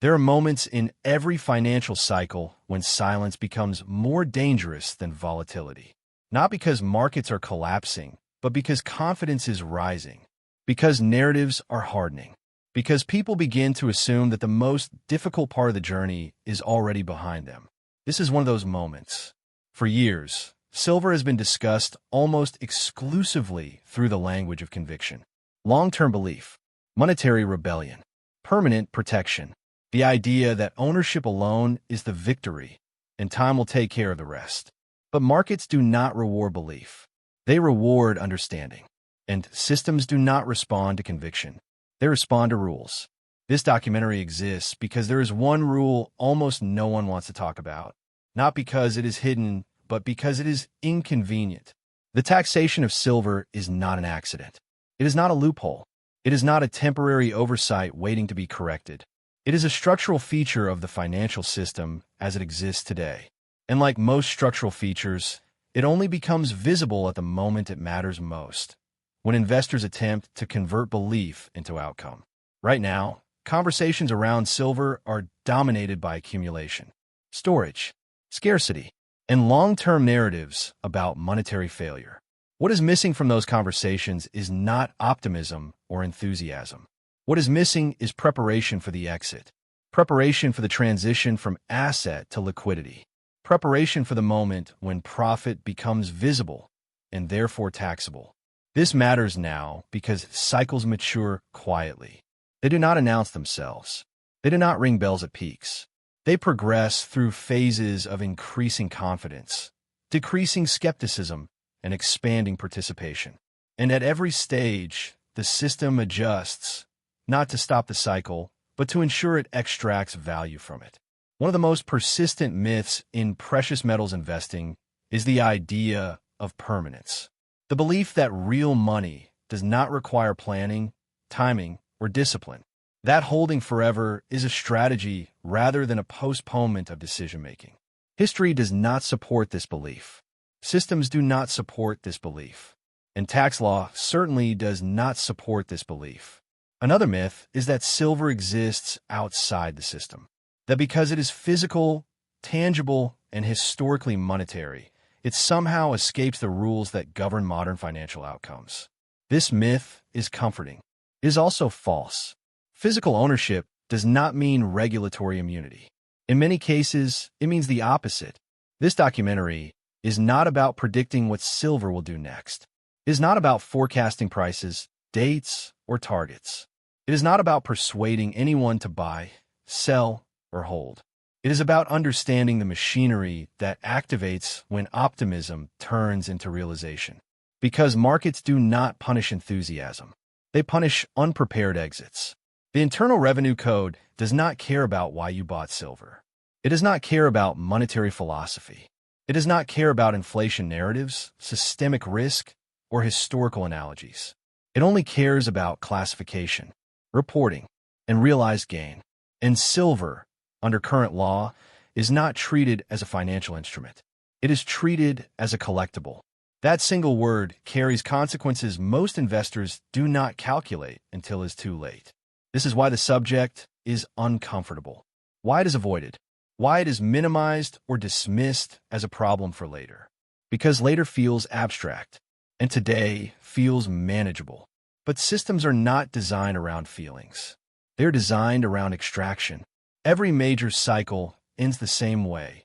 There are moments in every financial cycle when silence becomes more dangerous than volatility. Not because markets are collapsing, but because confidence is rising, because narratives are hardening, because people begin to assume that the most difficult part of the journey is already behind them. This is one of those moments. For years, silver has been discussed almost exclusively through the language of conviction. Long-term belief, monetary rebellion, permanent protection, the idea that ownership alone is the victory, and time will take care of the rest. But markets do not reward belief. They reward understanding. And systems do not respond to conviction. They respond to rules. This documentary exists because there is one rule almost no one wants to talk about. Not because it is hidden, but because it is inconvenient. The taxation of silver is not an accident. It is not a loophole. It is not a temporary oversight waiting to be corrected. It is a structural feature of the financial system as it exists today. And like most structural features, it only becomes visible at the moment it matters most, when investors attempt to convert belief into outcome. Right now, conversations around silver are dominated by accumulation, storage, scarcity, and long-term narratives about monetary failure. What is missing from those conversations is not optimism or enthusiasm. What is missing is preparation for the exit, preparation for the transition from asset to liquidity, preparation for the moment when profit becomes visible and therefore taxable. This matters now because cycles mature quietly. They do not announce themselves. They do not ring bells at peaks. They progress through phases of increasing confidence, decreasing skepticism, and expanding participation. And at every stage, the system adjusts, not to stop the cycle, but to ensure it extracts value from it. One of the most persistent myths in precious metals investing is the idea of permanence. The belief that real money does not require planning, timing, or discipline. That holding forever is a strategy rather than a postponement of decision-making. History does not support this belief. Systems do not support this belief. And tax law certainly does not support this belief. Another myth is that silver exists outside the system. That because it is physical, tangible, and historically monetary, it somehow escapes the rules that govern modern financial outcomes. This myth is comforting. It is also false. Physical ownership does not mean regulatory immunity. In many cases, it means the opposite. This documentary is not about predicting what silver will do next. It is not about forecasting prices, dates, or targets. It is not about persuading anyone to buy, sell, or hold. It is about understanding the machinery that activates when optimism turns into realization. Because markets do not punish enthusiasm. They punish unprepared exits. The Internal Revenue Code does not care about why you bought silver. It does not care about monetary philosophy. It does not care about inflation narratives, systemic risk, or historical analogies. It only cares about classification, reporting, and realized gain. And silver, under current law, is not treated as a financial instrument. It is treated as a collectible. That single word carries consequences most investors do not calculate until it's too late. This is why the subject is uncomfortable, why it is avoided, why it is minimized or dismissed as a problem for later. Because later feels abstract, and today feels manageable. But systems are not designed around feelings. They're designed around extraction. Every major cycle ends the same way,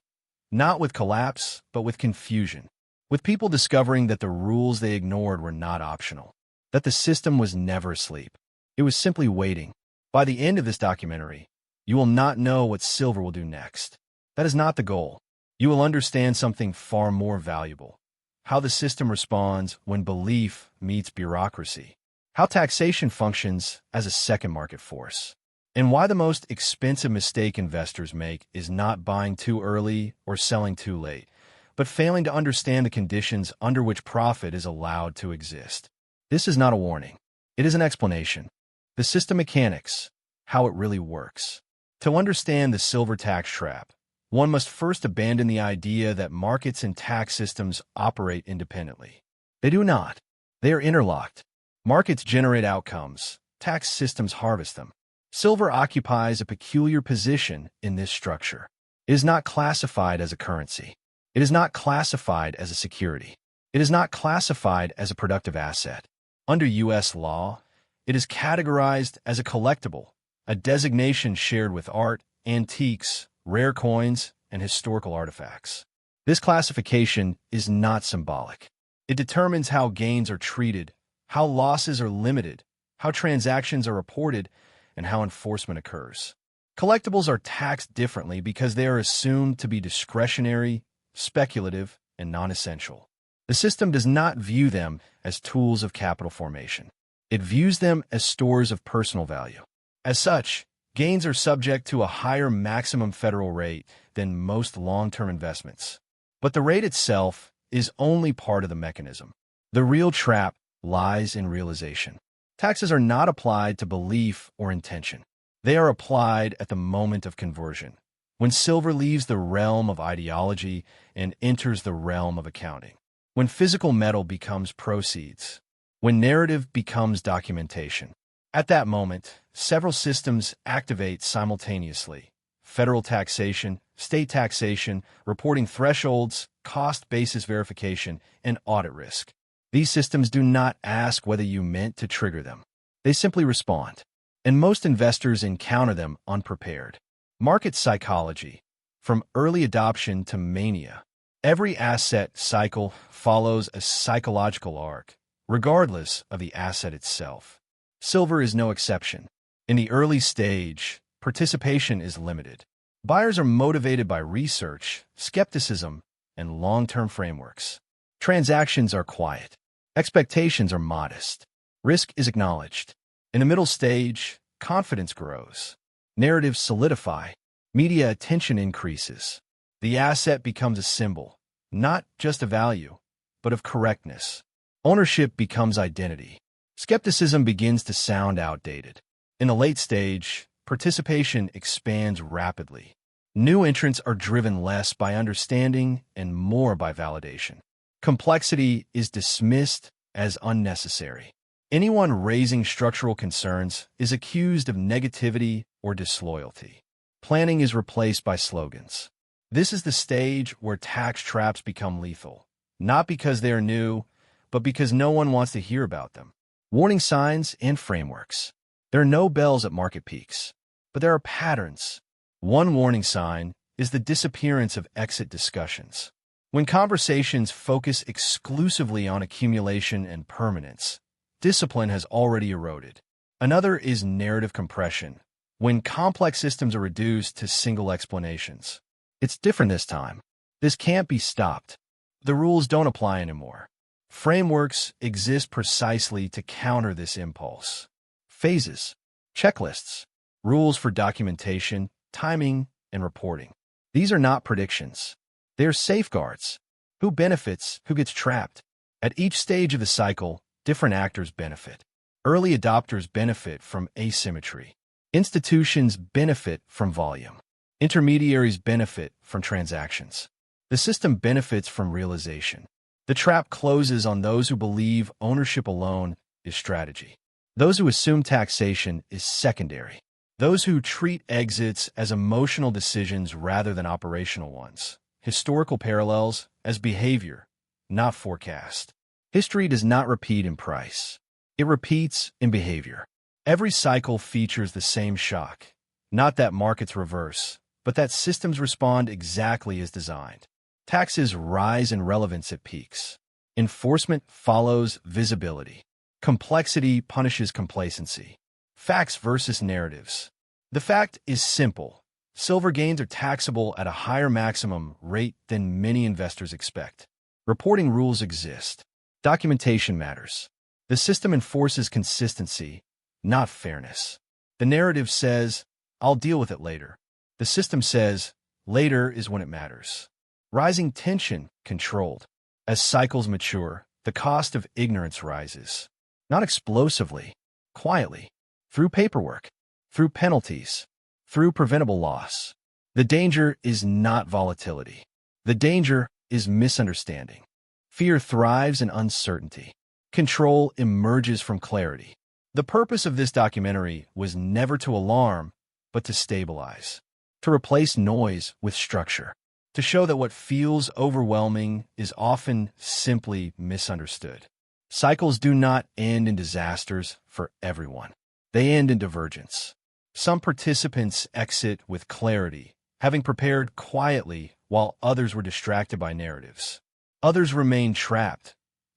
not with collapse, but with confusion, with people discovering that the rules they ignored were not optional, that the system was never asleep. It was simply waiting. By the end of this documentary, you will not know what silver will do next. That is not the goal. You will understand something far more valuable: how the system responds when belief meets bureaucracy, how taxation functions as a second market force, and why the most expensive mistake investors make is not buying too early or selling too late, but failing to understand the conditions under which profit is allowed to exist. This is not a warning. It is an explanation. The system mechanics, how it really works. To understand the silver tax trap, one must first abandon the idea that markets and tax systems operate independently. They do not. They are interlocked. Markets generate outcomes. Tax systems harvest them. Silver occupies a peculiar position in this structure. It is not classified as a currency. It is not classified as a security. It is not classified as a productive asset. Under U.S. law, it is categorized as a collectible, a designation shared with art, antiques, rare coins, and historical artifacts. This classification is not symbolic. It determines how gains are treated, how losses are limited, how transactions are reported, and how enforcement occurs. Collectibles are taxed differently because they are assumed to be discretionary, speculative, and non-essential. The system does not view them as tools of capital formation. It views them as stores of personal value. As such, gains are subject to a higher maximum federal rate than most long-term investments. But the rate itself is only part of the mechanism. The real trap lies in realization. Taxes are not applied to belief or intention. They are applied at the moment of conversion, when silver leaves the realm of ideology and enters the realm of accounting, when physical metal becomes proceeds, when narrative becomes documentation. At that moment, several systems activate simultaneously: federal taxation, state taxation, reporting thresholds, cost basis verification, and audit risk. These systems do not ask whether you meant to trigger them. They simply respond. And most investors encounter them unprepared. Market psychology. From early adoption to mania, every asset cycle follows a psychological arc, regardless of the asset itself. Silver is no exception. In the early stage, participation is limited. Buyers are motivated by research, skepticism, and long-term frameworks. Transactions are quiet. Expectations are modest. Risk is acknowledged. In the middle stage, confidence grows. Narratives solidify. Media attention increases. The asset becomes a symbol, not just a value, but of correctness. Ownership becomes identity. Skepticism begins to sound outdated. In the late stage, participation expands rapidly. New entrants are driven less by understanding and more by validation. Complexity is dismissed as unnecessary. Anyone raising structural concerns is accused of negativity or disloyalty. Planning is replaced by slogans. This is the stage where tax traps become lethal, not because they are new, but because no one wants to hear about them. Warning signs and frameworks. There are no bells at market peaks, but there are patterns. One warning sign is the disappearance of exit discussions. When conversations focus exclusively on accumulation and permanence, discipline has already eroded. Another is narrative compression, when complex systems are reduced to single explanations. It's different this time. This can't be stopped. The rules don't apply anymore. Frameworks exist precisely to counter this impulse. Phases, checklists, rules for documentation, timing, and reporting. These are not predictions. They are safeguards. Who benefits, who gets trapped? At each stage of the cycle, different actors benefit. Early adopters benefit from asymmetry. Institutions benefit from volume. Intermediaries benefit from transactions. The system benefits from realization. The trap closes on those who believe ownership alone is strategy. Those who assume taxation is secondary. Those who treat exits as emotional decisions rather than operational ones. Historical parallels as behavior, not forecast. History does not repeat in price. It repeats in behavior. Every cycle features the same shock. Not that markets reverse, but that systems respond exactly as designed. Taxes rise in relevance at peaks. Enforcement follows visibility. Complexity punishes complacency. Facts versus narratives. The fact is simple. Silver gains are taxable at a higher maximum rate than many investors expect. Reporting rules exist. Documentation matters. The system enforces consistency, not fairness. The narrative says, "I'll deal with it later." The system says, "Later is when it matters." Rising tension controlled. As cycles mature, the cost of ignorance rises. Not explosively, quietly, through paperwork, through penalties, through preventable loss. The danger is not volatility. The danger is misunderstanding. Fear thrives in uncertainty. Control emerges from clarity. The purpose of this documentary was never to alarm, but to stabilize, to replace noise with structure, to show that what feels overwhelming is often simply misunderstood. Cycles do not end in disasters for everyone. They end in divergence. Some participants exit with clarity, having prepared quietly while others were distracted by narratives. Others remain trapped,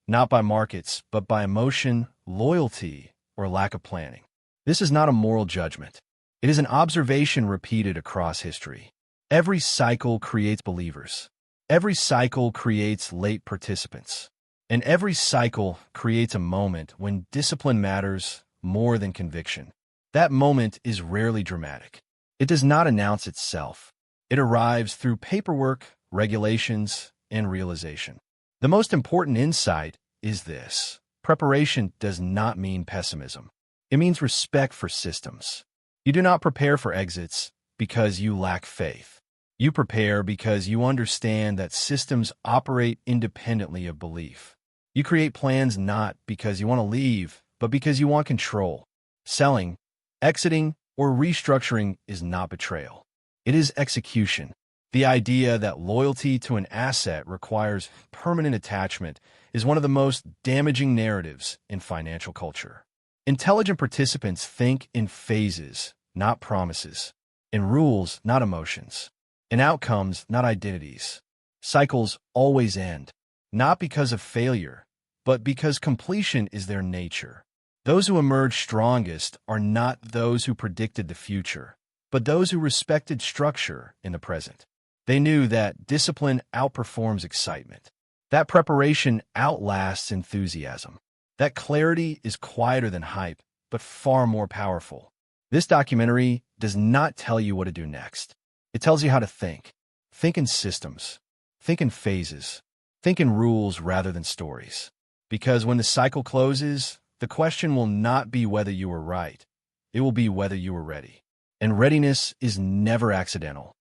not by markets, but by emotion, loyalty, or lack of planning. This is not a moral judgment. It is an observation repeated across history. Every cycle creates believers. Every cycle creates late participants. And every cycle creates a moment when discipline matters more than conviction. That moment is rarely dramatic. It does not announce itself. It arrives through paperwork, regulations, and realization. The most important insight is this: preparation does not mean pessimism. It means respect for systems. You do not prepare for exits because you lack faith. You prepare because you understand that systems operate independently of belief. You create plans not because you want to leave, but because you want control. Selling, exiting, or restructuring is not betrayal. It is execution. The idea that loyalty to an asset requires permanent attachment is one of the most damaging narratives in financial culture. Intelligent participants think in phases, not promises, in rules, not emotions, in outcomes, not identities. Cycles always end, not because of failure, but because completion is their nature. Those who emerge strongest are not those who predicted the future, but those who respected structure in the present. They knew that discipline outperforms excitement, that preparation outlasts enthusiasm, that clarity is quieter than hype, but far more powerful. This documentary does not tell you what to do next. It tells you how to think. Think in systems. Think in phases. Think in rules rather than stories. Because when the cycle closes, the question will not be whether you were right. It will be whether you were ready. And readiness is never accidental.